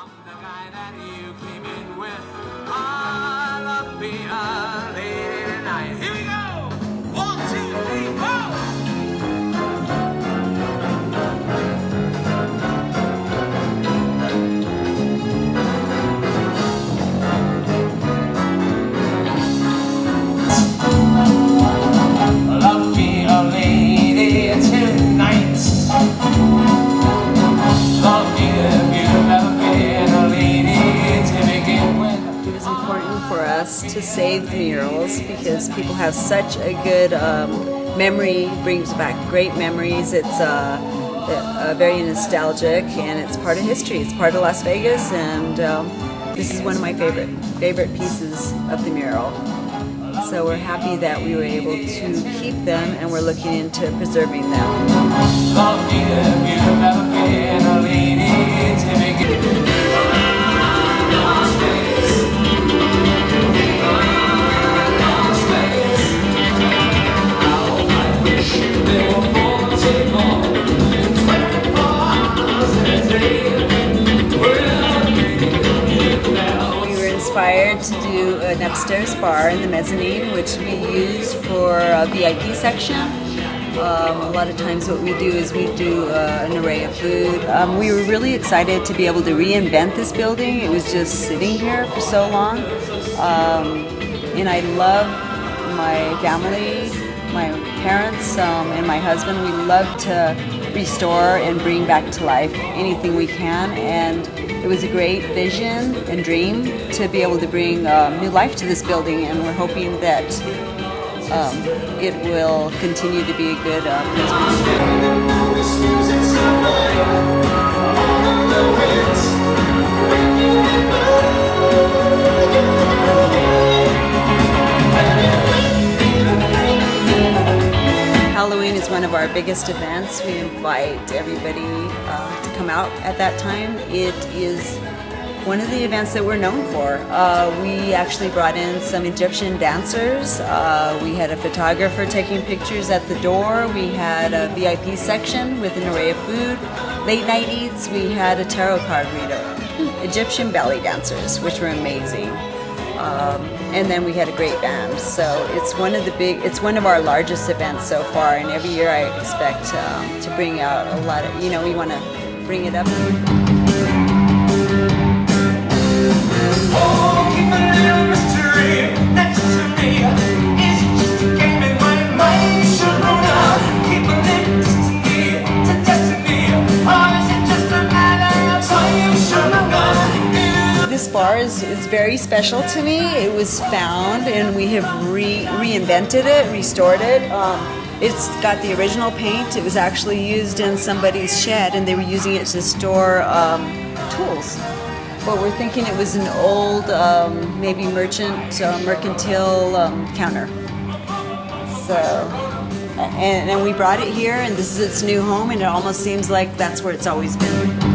I'm the guy that you came in with. I'll be a lady tonight. Here we go! 1, 2, 3, 4! To save the murals because people have such a good memory, brings back great memories. It's very nostalgic and it's part of history. It's part of Las Vegas, and this is one of my favorite pieces of the mural. So we're happy that we were able to keep them, and we're looking into preserving them. Inspired to do an upstairs bar in the mezzanine, which we use for a VIP section. A lot of times what we do is we do an array of food. We were really excited to be able to reinvent this building. It was just sitting here for so long. And I love my family, my parents, and my husband. We love to restore and bring back to life anything we can, and it was a great vision and dream to be able to bring new life to this building, and we're hoping that it will continue to be a good Halloween is one of our biggest events. We invite everybody to come out at that time. It is one of the events that we're known for. We actually brought in some Egyptian dancers. We had a photographer taking pictures at the door. We had a VIP section with an array of food. Late night eats, we had a tarot card reader. Egyptian belly dancers, which were amazing. And then we had a great band. So it's one of our largest events so far, and every year I expect to bring out a lot of, we want to bring it up. Oh, keep a little mystery next to me. Is it just a game in my mind? Sharona, keep a little destiny to destiny. Or is it just a matter of time? Sharona. This bar is very special to me. It was found, and we have reinvented it, restored it. It's got the original paint. It was actually used in somebody's shed, and they were using it to store tools. But we're thinking it was an old, maybe mercantile counter. So, and we brought it here, and this is its new home, and it almost seems like that's where it's always been.